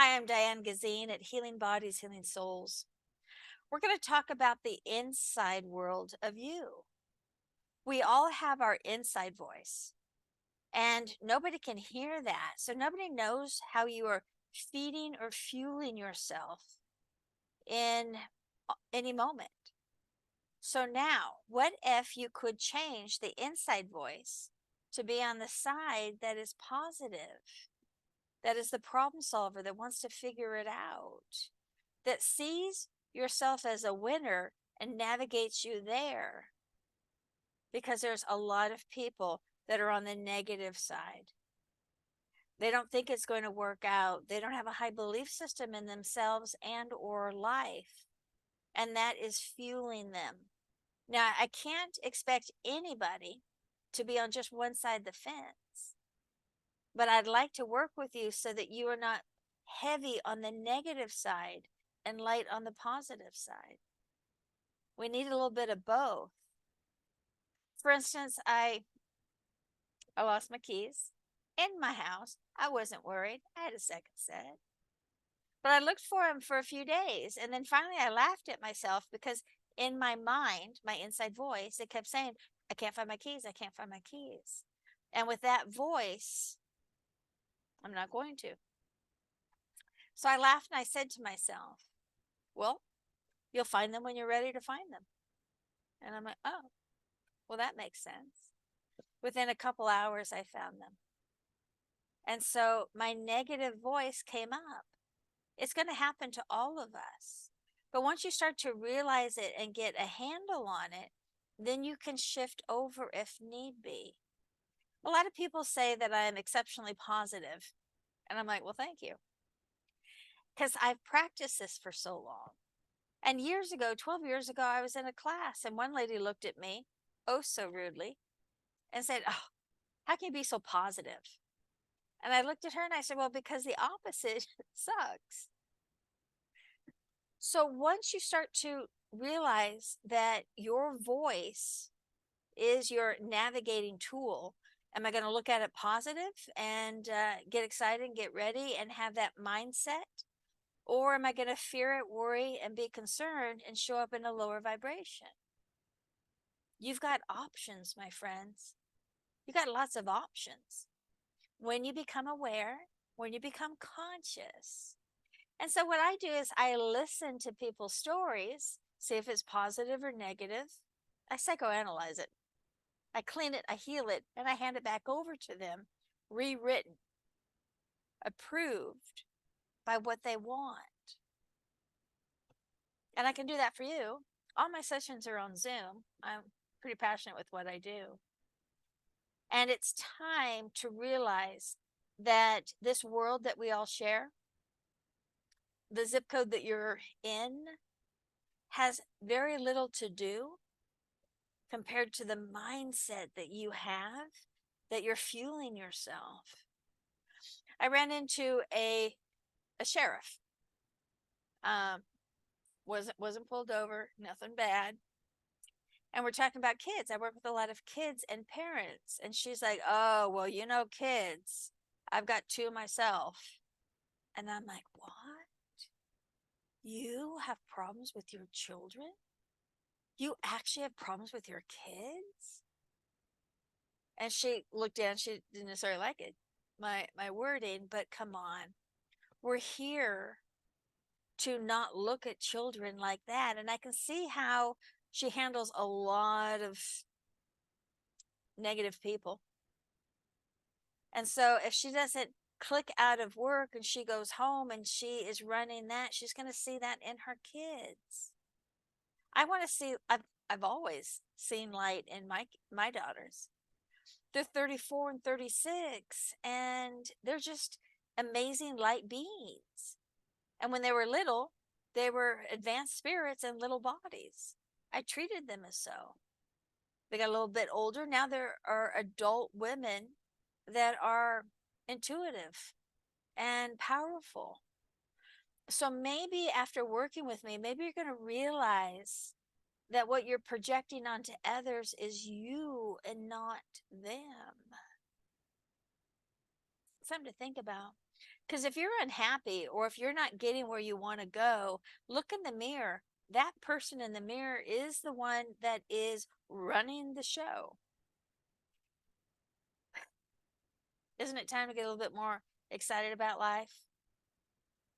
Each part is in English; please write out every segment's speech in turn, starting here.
Hi, I'm Diane Gazine at Healing Bodies, Healing Souls. We're going to talk about the inside world of you. We all have our inside voice, and nobody can hear that. So nobody knows how you are feeding or fueling yourself in any moment. So now, what if you could change the inside voice to be on the side that is positive, that is the problem solver, that wants to figure it out, that sees yourself as a winner and navigates you there? Because there's a lot of people that are on the negative side. They don't think it's going to work out. They don't have a high belief system in themselves and or life, and that is fueling them. Now, I can't expect anybody to be on just one side of the fence, but I'd like to work with you so that you are not heavy on the negative side and light on the positive side. We need a little bit of both. For instance, I lost my keys in my house. I wasn't worried. I had a second set. But I looked for them for a few days. And then finally I laughed at myself because in my mind, my inside voice, it kept saying, I can't find my keys. I can't find my keys. And with that voice, I'm not going to. So I laughed and I said to myself, well, you'll find them when you're ready to find them. And I'm like, oh, well, that makes sense. Within a couple hours, I found them. And so my negative voice came up. It's going to happen to all of us. But once you start to realize it and get a handle on it, then you can shift over if need be. A lot of people say that I'm exceptionally positive. And I'm like, well, thank you. Because I've practiced this for so long. And years ago, 12 years ago, I was in a class and one lady looked at me, oh, so rudely, and said, oh, how can you be so positive? And I looked at her and I said, well, because the opposite sucks. So once you start to realize that your voice is your navigating tool, am I going to look at it positive and get excited and get ready and have that mindset? Or am I going to fear it, worry, and be concerned and show up in a lower vibration? You've got options, my friends. You got lots of options. When you become aware, when you become conscious. And so what I do is I listen to people's stories, see if it's positive or negative. I psychoanalyze it. I clean it, I heal it, and I hand it back over to them, rewritten, approved by what they want. And I can do that for you. All my sessions are on Zoom. I'm pretty passionate with what I do. And it's time to realize that this world that we all share, the zip code that you're in, has very little to do compared to the mindset that you have, that you're fueling yourself. I ran into a sheriff. Wasn't pulled over, nothing bad. And we're talking about kids. I work with a lot of kids and parents. And she's like, oh, well, kids. I've got two myself. And I'm like, what? You have problems with your children? You actually have problems with your kids? And she looked down. She didn't necessarily like it, my wording, but come on. We're here to not look at children like that. And I can see how she handles a lot of negative people. And so if she doesn't click out of work and she goes home and she is running that, she's going to see that in her kids. I want to see, I've always seen light in my daughters. They're 34 and 36 and they're just amazing light beings. And when they were little, they were advanced spirits in little bodies. I treated them as so. They got a little bit older. Now there are adult women that are intuitive and powerful. So maybe after working with me, maybe you're going to realize that what you're projecting onto others is you and not them. Something to think about. Because if you're unhappy or if you're not getting where you want to go, look in the mirror. That person in the mirror is the one that is running the show. Isn't it time to get a little bit more excited about life?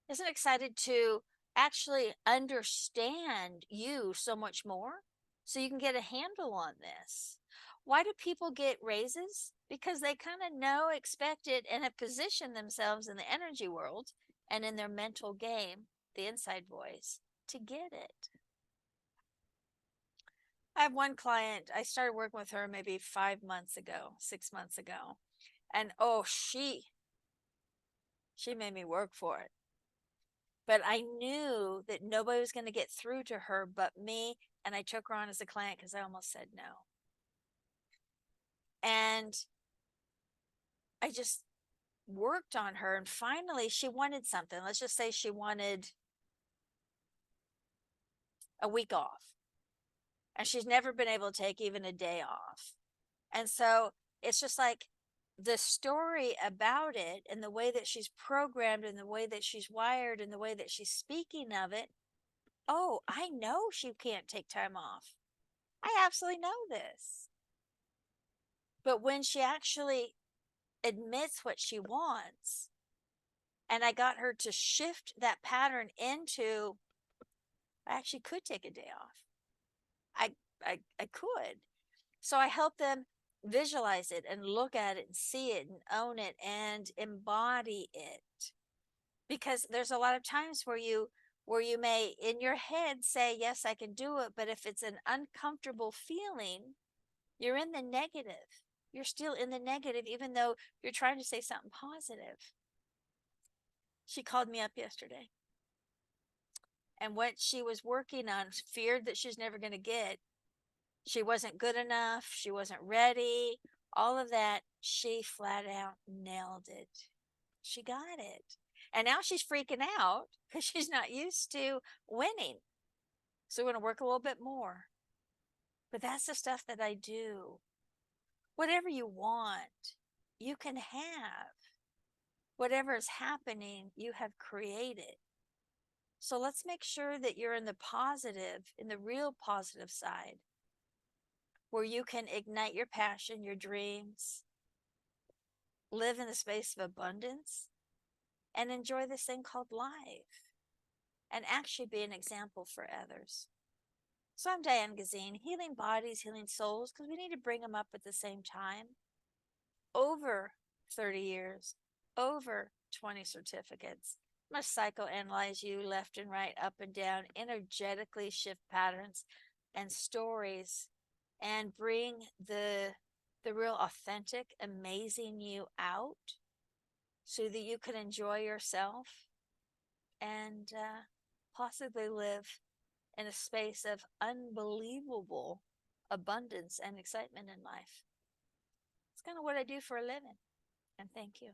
Isn't it excited to actually understand you so much more so you can get a handle on this? Why do people get raises? Because they kind of know, expect it, and have positioned themselves in the energy world and in their mental game, the inside voice, to get it. I have one client, I started working with her maybe 5 months ago, 6 months ago. And oh, she made me work for it. But I knew that nobody was going to get through to her but me. And I took her on as a client because I almost said no. And I just worked on her. And finally, she wanted something. Let's just say she wanted a week off. And she's never been able to take even a day off. And so it's just like the story about it and the way that she's programmed and the way that she's wired and the way that she's speaking of it. Oh, I know she can't take time off. I absolutely know this. But when she actually admits what she wants, and I got her to shift that pattern into, I actually could take a day off. I could. So I help them visualize it and look at it and see it and own it and embody it. Because there's a lot of times where you may in your head say, yes, I can do it. But if it's an uncomfortable feeling, you're in the negative. You're still in the negative, even though you're trying to say something positive. She called me up yesterday. And what she was working on, feared that she's never going to get. She wasn't good enough. She wasn't ready. All of that, she flat out nailed it. She got it. And now she's freaking out because she's not used to winning. So we're going to work a little bit more. But that's the stuff that I do. Whatever you want, you can have. Whatever is happening, you have created. So let's make sure that you're in the positive, in the real positive side, where you can ignite your passion, your dreams, live in the space of abundance, and enjoy this thing called life, and actually be an example for others. So I'm Diane Gazine, healing bodies, healing souls, because we need to bring them up at the same time. Over 30 years, over 20 certificates. I'm going to psychoanalyze you left and right, up and down, energetically shift patterns and stories, and bring the real authentic, amazing you out so that you can enjoy yourself and possibly live in a space of unbelievable abundance and excitement in life. It's kind of what I do for a living. And thank you.